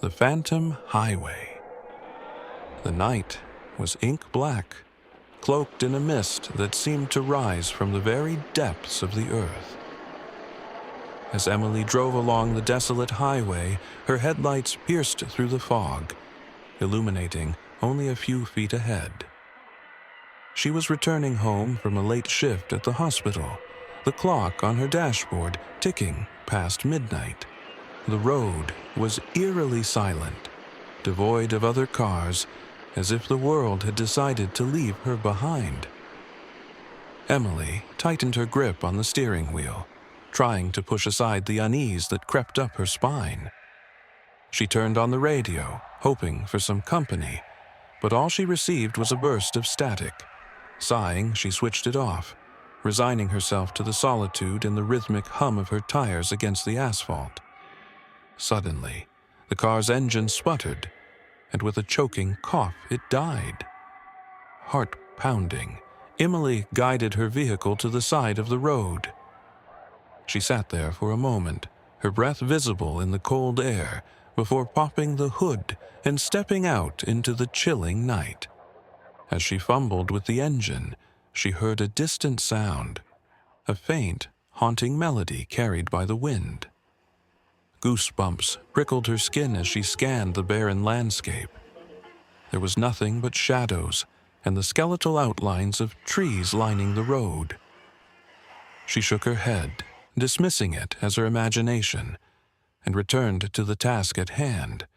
the Phantom Highway. The night was ink black, cloaked in a mist that seemed to rise from the very depths of the earth. As Emily drove along the desolate highway, her headlights pierced through the fog, illuminating only a few feet ahead. She was returning home from a late shift at the hospital, the clock on her dashboard ticking past midnight. The road was eerily silent, devoid of other cars, as if the world had decided to leave her behind. Emily tightened her grip on the steering wheel, trying to push aside the unease that crept up her spine. She turned on the radio, hoping for some company, but all she received was a burst of static. Sighing, she switched it off, resigning herself to the solitude and the rhythmic hum of her tires against the asphalt. Suddenly, the car's engine sputtered, and with a choking cough, it died. Heart pounding, Emily guided her vehicle to the side of the road. She sat there for a moment, her breath visible in the cold air, before popping the hood and stepping out into the chilling night. As she fumbled with the engine, she heard a distant sound, a faint, haunting melody carried by the wind. Goosebumps prickled her skin as she scanned the barren landscape. There was nothing but shadows and the skeletal outlines of trees lining the road. She shook her head, dismissing it as her imagination, and returned to the task at hand.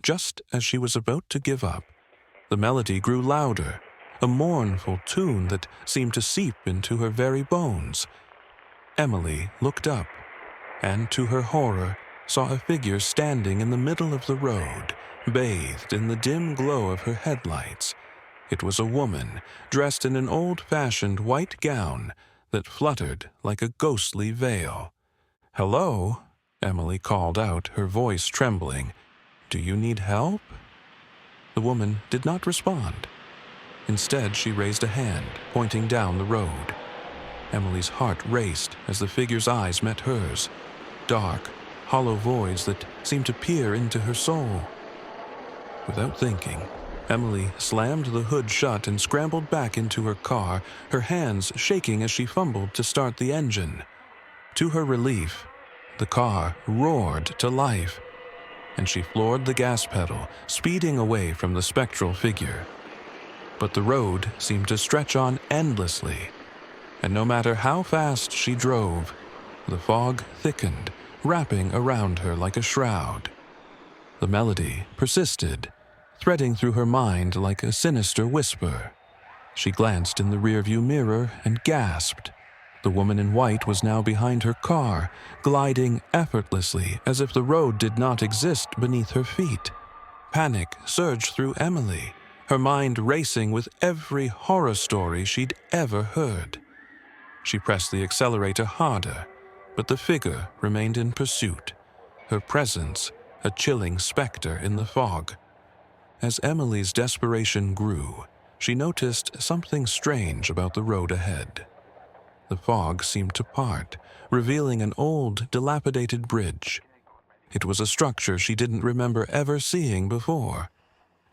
Just as she was about to give up, the melody grew louder, a mournful tune that seemed to seep into her very bones. Emily looked up, and to her horror, saw a figure standing in the middle of the road, bathed in the dim glow of her headlights. It was a woman, dressed in an old-fashioned white gown that fluttered like a ghostly veil. "Hello," Emily called out, her voice trembling. "Do you need help?" The woman did not respond. Instead, she raised a hand, pointing down the road. Emily's heart raced as the figure's eyes met hers, dark, hollow voids that seemed to peer into her soul. Without thinking, Emily slammed the hood shut and scrambled back into her car, her hands shaking as she fumbled to start the engine. To her relief, the car roared to life, and she floored the gas pedal, speeding away from the spectral figure. But the road seemed to stretch on endlessly, and no matter how fast she drove, the fog thickened, wrapping around her like a shroud. The melody persisted, threading through her mind like a sinister whisper. She glanced in the rearview mirror and gasped. The woman in white was now behind her car, gliding effortlessly as if the road did not exist beneath her feet. Panic surged through Emily, her mind racing with every horror story she'd ever heard. She pressed the accelerator harder, but the figure remained in pursuit, her presence a chilling specter in the fog. As Emily's desperation grew, she noticed something strange about the road ahead. The fog seemed to part, revealing an old, dilapidated bridge. It was a structure she didn't remember ever seeing before,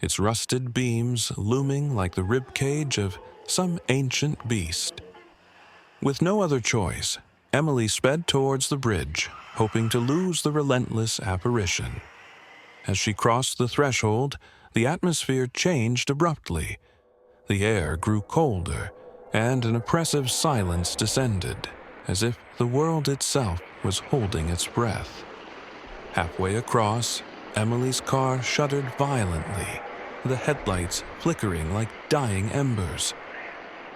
its rusted beams looming like the ribcage of some ancient beast. With no other choice, Emily sped towards the bridge, hoping to lose the relentless apparition. As she crossed the threshold, the atmosphere changed abruptly. The air grew colder, and an oppressive silence descended, as if the world itself was holding its breath. Halfway across, Emily's car shuddered violently, the headlights flickering like dying embers.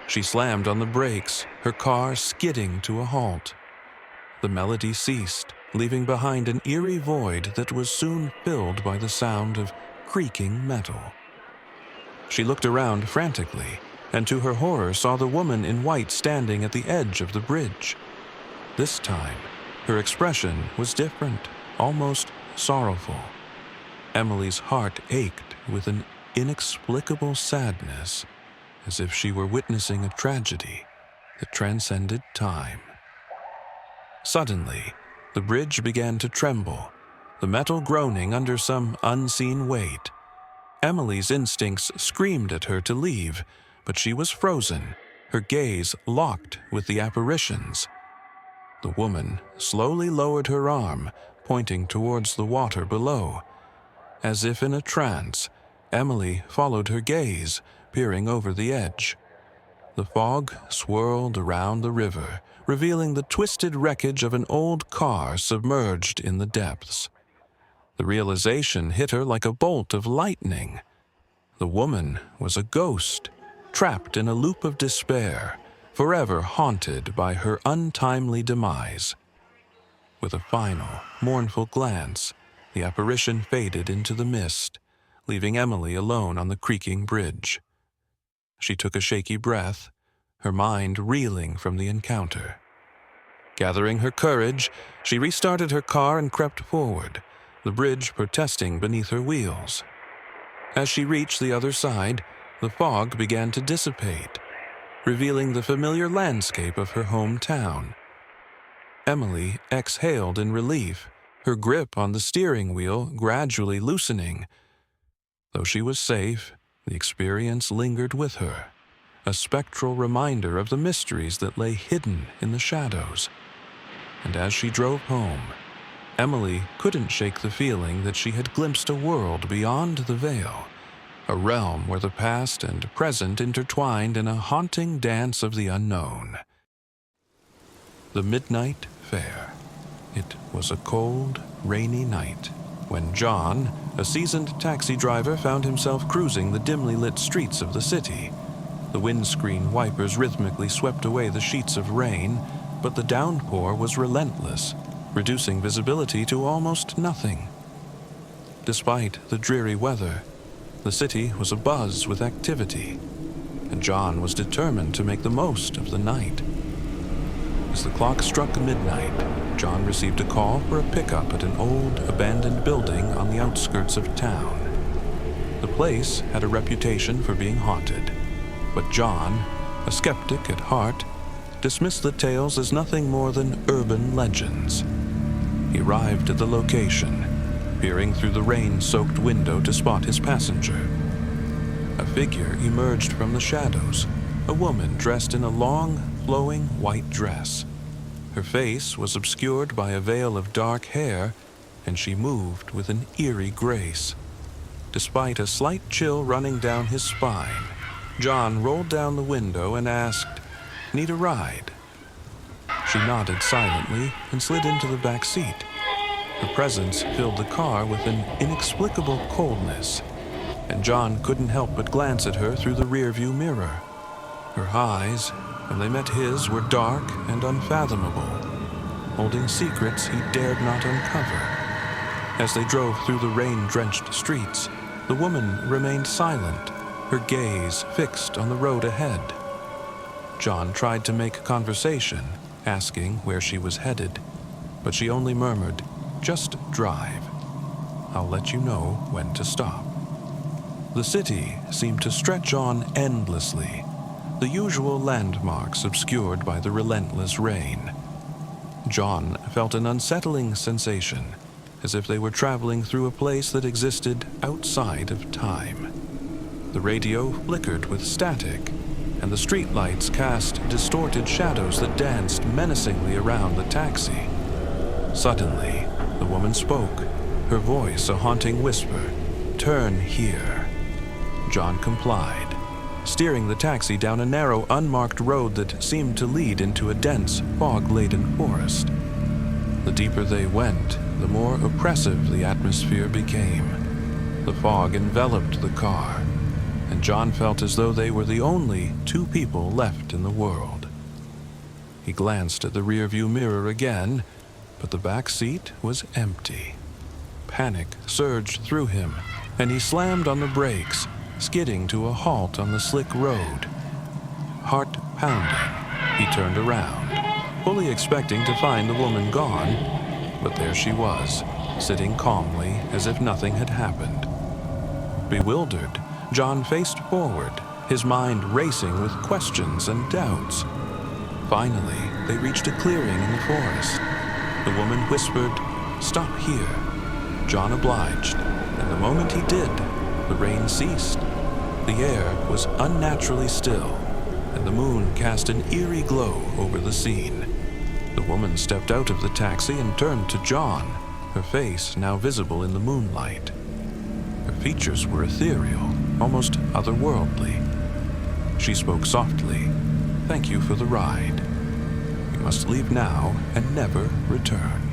She slammed on the brakes, her car skidding to a halt. The melody ceased, leaving behind an eerie void that was soon filled by the sound of creaking metal. She looked around frantically, and to her horror saw the woman in white standing at the edge of the bridge. This time, her expression was different, almost sorrowful. Emily's heart ached with an inexplicable sadness, as if she were witnessing a tragedy that transcended time. Suddenly, the bridge began to tremble. the metal groaning under some unseen weight. Emily's instincts screamed at her to leave, but she was frozen, her gaze locked with the apparitions. The woman slowly lowered her arm, pointing towards the water below. As if in a trance, Emily followed her gaze, peering over the edge. The fog swirled around the river, revealing the twisted wreckage of an old car submerged in the depths. The realization hit her like a bolt of lightning. The woman was a ghost, trapped in a loop of despair, forever haunted by her untimely demise. With a final, mournful glance, the apparition faded into the mist, leaving Emily alone on the creaking bridge. She took a shaky breath, her mind reeling from the encounter. Gathering her courage, she restarted her car and crept forward, the bridge protesting beneath her wheels. As she reached the other side, the fog began to dissipate, revealing the familiar landscape of her hometown. Emily exhaled in relief, her grip on the steering wheel gradually loosening. Though she was safe, the experience lingered with her, a spectral reminder of the mysteries that lay hidden in the shadows. And as she drove home, Emily couldn't shake the feeling that she had glimpsed a world beyond the veil, a realm where the past and present intertwined in a haunting dance of the unknown. The Midnight Fair. It was a cold, rainy night when John, a seasoned taxi driver, found himself cruising the dimly lit streets of the city. The windscreen wipers rhythmically swept away the sheets of rain, but the downpour was relentless, reducing visibility to almost nothing. Despite the dreary weather, the city was abuzz with activity, and John was determined to make the most of the night. As the clock struck midnight, John received a call for a pickup at an old, abandoned building on the outskirts of town. The place had a reputation for being haunted, but John, a skeptic at heart, dismissed the tales as nothing more than urban legends. He arrived at the location, peering through the rain-soaked window to spot his passenger. A figure emerged from the shadows, a woman dressed in a long, flowing white dress. Her face was obscured by a veil of dark hair, and she moved with an eerie grace. Despite a slight chill running down his spine, John rolled down the window and asked, "Need a ride?" She nodded silently and slid into the back seat. Her presence filled the car with an inexplicable coldness, and John couldn't help but glance at her through the rearview mirror. Her eyes, when they met his, were dark and unfathomable, holding secrets he dared not uncover. As they drove through the rain-drenched streets, the woman remained silent, her gaze fixed on the road ahead. John tried to make conversation, asking where she was headed, but she only murmured, "Just drive. I'll let you know when to stop." The city seemed to stretch on endlessly, the usual landmarks obscured by the relentless rain. John felt an unsettling sensation, as if they were traveling through a place that existed outside of time. The radio flickered with static, and the streetlights cast distorted shadows that danced menacingly around the taxi. Suddenly, the woman spoke, her voice a haunting whisper, "Turn here." John complied, steering the taxi down a narrow, unmarked road that seemed to lead into a dense, fog-laden forest. The deeper they went, the more oppressive the atmosphere became. The fog enveloped the car, and John felt as though they were the only two people left in the world. He glanced at the rearview mirror again, but the back seat was empty. Panic surged through him, and he slammed on the brakes, skidding to a halt on the slick road. Heart pounding, he turned around, fully expecting to find the woman gone, but there she was, sitting calmly as if nothing had happened. Bewildered, John faced forward, his mind racing with questions and doubts. Finally, they reached a clearing in the forest. The woman whispered, "Stop here." John obliged, and the moment he did, the rain ceased. The air was unnaturally still, and the moon cast an eerie glow over the scene. The woman stepped out of the taxi and turned to John, her face now visible in the moonlight. Her features were ethereal, almost otherworldly. She spoke softly, "Thank you for the ride. You must leave now and never return."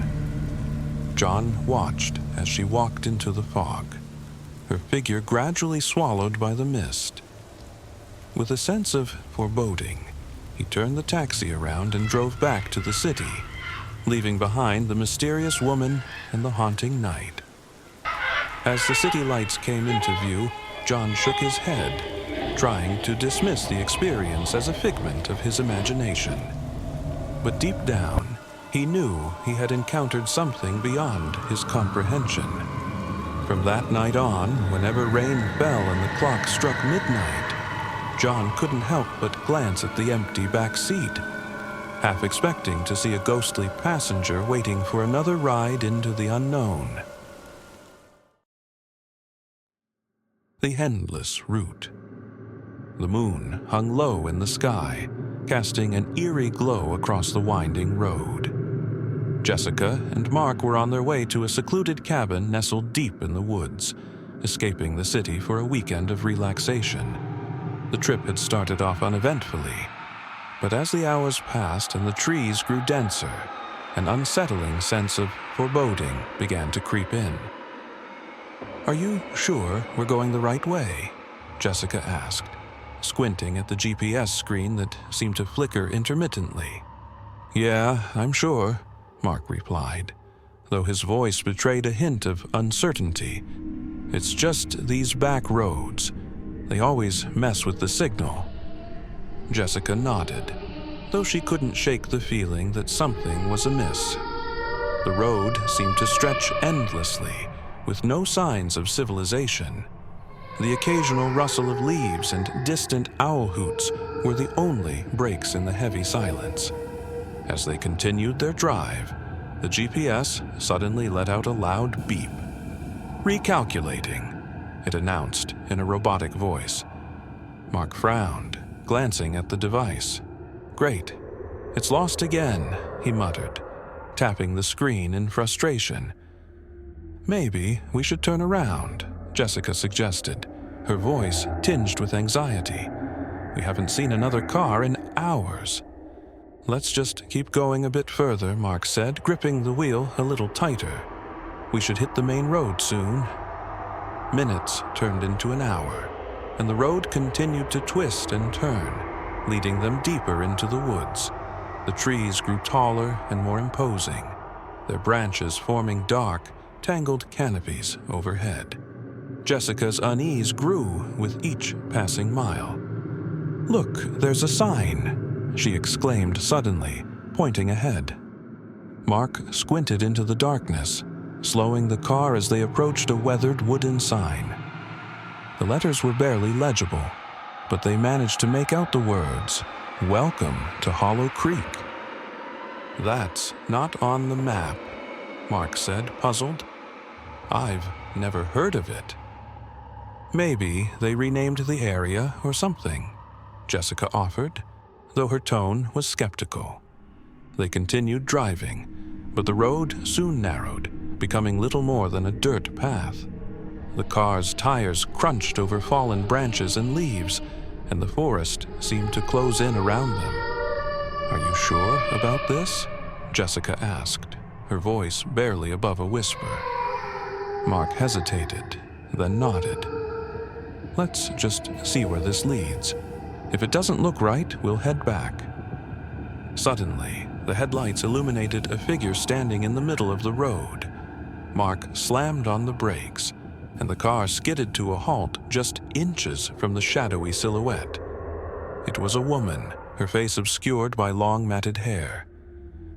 John watched as she walked into the fog, her figure gradually swallowed by the mist. With a sense of foreboding, he turned the taxi around and drove back to the city, leaving behind the mysterious woman and the haunting night. As the city lights came into view, John shook his head, trying to dismiss the experience as a figment of his imagination. But deep down, he knew he had encountered something beyond his comprehension. From that night on, whenever rain fell and the clock struck midnight, John couldn't help but glance at the empty back seat, half expecting to see a ghostly passenger waiting for another ride into the unknown. The endless route. The moon hung low in the sky, casting an eerie glow across the winding road. Jessica and Mark were on their way to a secluded cabin nestled deep in the woods, escaping the city for a weekend of relaxation. The trip had started off uneventfully, but as the hours passed and the trees grew denser, an unsettling sense of foreboding began to creep in. "Are you sure we're going the right way?" Jessica asked, squinting at the GPS screen that seemed to flicker intermittently. "Yeah, I'm sure," Mark replied, though his voice betrayed a hint of uncertainty. "It's just these back roads. They always mess with the signal." Jessica nodded, though she couldn't shake the feeling that something was amiss. The road seemed to stretch endlessly, with no signs of civilization. The occasional rustle of leaves and distant owl hoots were the only breaks in the heavy silence. As they continued their drive, the GPS suddenly let out a loud beep. "Recalculating," it announced in a robotic voice. Mark frowned, glancing at the device. "Great. It's lost again," he muttered, tapping the screen in frustration. "Maybe we should turn around," Jessica suggested, her voice tinged with anxiety. "We haven't seen another car in hours." "Let's just keep going a bit further," Mark said, gripping the wheel a little tighter. "We should hit the main road soon." Minutes turned into an hour, and the road continued to twist and turn, leading them deeper into the woods. The trees grew taller and more imposing, their branches forming dark, tangled canopies overhead. Jessica's unease grew with each passing mile. "Look, there's a sign," she exclaimed suddenly, pointing ahead. Mark squinted into the darkness, slowing the car as they approached a weathered wooden sign. The letters were barely legible, but they managed to make out the words, "Welcome to Hollow Creek." "That's not on the map," Mark said, puzzled. "I've never heard of it." "Maybe they renamed the area or something," Jessica offered, though her tone was skeptical. They continued driving, but the road soon narrowed, becoming little more than a dirt path. The car's tires crunched over fallen branches and leaves, and the forest seemed to close in around them. "Are you sure about this?" Jessica asked, her voice barely above a whisper. Mark hesitated, then nodded. "Let's just see where this leads. If it doesn't look right, we'll head back." Suddenly, the headlights illuminated a figure standing in the middle of the road. Mark slammed on the brakes, and the car skidded to a halt just inches from the shadowy silhouette. It was a woman, her face obscured by long matted hair.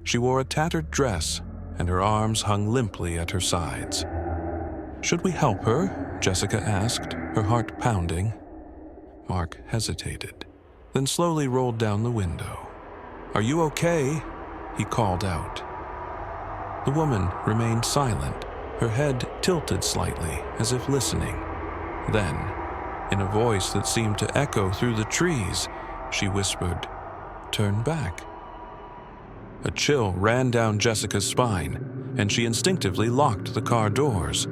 She wore a tattered dress, and her arms hung limply at her sides. "Should we help her?" Jessica asked, her heart pounding. Mark hesitated, then slowly rolled down the window. "Are you okay?" he called out. The woman remained silent, her head tilted slightly as if listening. Then, in a voice that seemed to echo through the trees, she whispered, "Turn back." A chill ran down Jessica's spine, and she instinctively locked the car doors.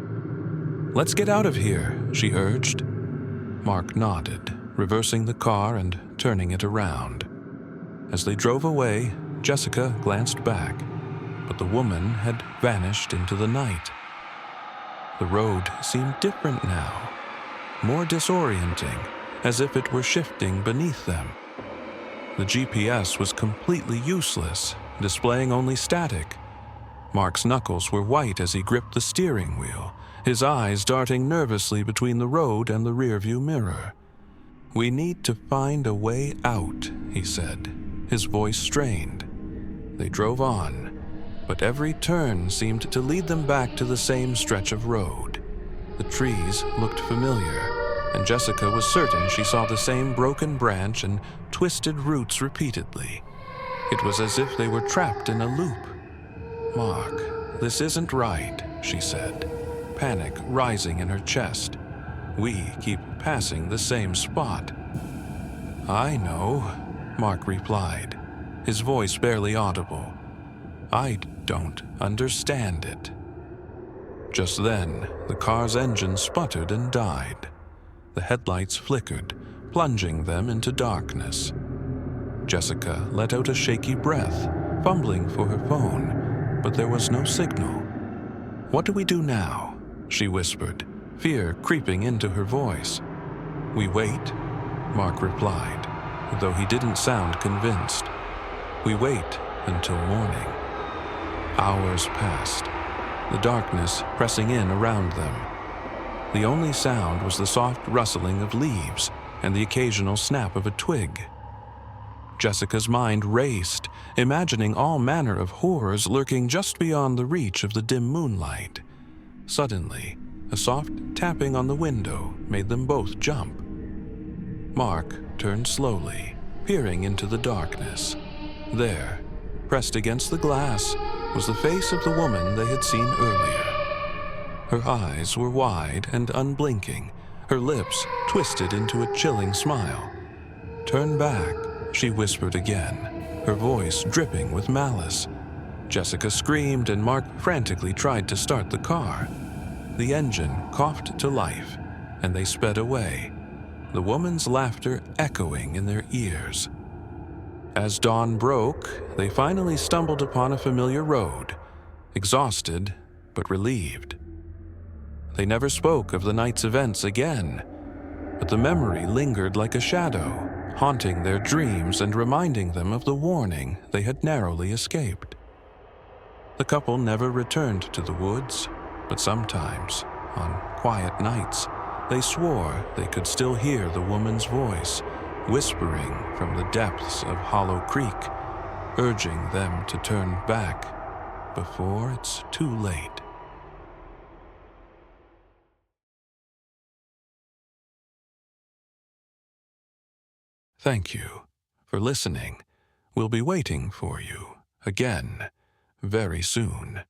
"Let's get out of here," she urged. Mark nodded, reversing the car and turning it around. As they drove away, Jessica glanced back, but the woman had vanished into the night. The road seemed different now, more disorienting, as if it were shifting beneath them. The GPS was completely useless, displaying only static. Mark's knuckles were white as he gripped the steering wheel, his eyes darting nervously between the road and the rearview mirror. "We need to find a way out," he said, his voice strained. They drove on, but every turn seemed to lead them back to the same stretch of road. The trees looked familiar, and Jessica was certain she saw the same broken branch and twisted roots repeatedly. It was as if they were trapped in a loop. "Mark, this isn't right," she said, panic rising in her chest. "We keep passing the same spot." "I know," Mark replied, his voice barely audible. "I don't understand it." Just then, the car's engine sputtered and died. The headlights flickered, plunging them into darkness. Jessica let out a shaky breath, fumbling for her phone, but there was no signal. "What do we do now?" she whispered, fear creeping into her voice. "We wait," Mark replied, though he didn't sound convinced. "We wait until morning." Hours passed, the darkness pressing in around them. The only sound was the soft rustling of leaves and the occasional snap of a twig. Jessica's mind raced, imagining all manner of horrors lurking just beyond the reach of the dim moonlight. Suddenly, a soft tapping on the window made them both jump. Mark turned slowly, peering into the darkness. There, pressed against the glass, was the face of the woman they had seen earlier. Her eyes were wide and unblinking, her lips twisted into a chilling smile. "Turn back," she whispered again, her voice dripping with malice. Jessica screamed and Mark frantically tried to start the car. The engine coughed to life, and they sped away, the woman's laughter echoing in their ears. As dawn broke, they finally stumbled upon a familiar road, exhausted but relieved. They never spoke of the night's events again, but the memory lingered like a shadow, haunting their dreams and reminding them of the warning they had narrowly escaped. The couple never returned to the woods, but sometimes, on quiet nights, they swore they could still hear the woman's voice, whispering from the depths of Hollow Creek, urging them to turn back before it's too late. Thank you for listening. We'll be waiting for you again very soon.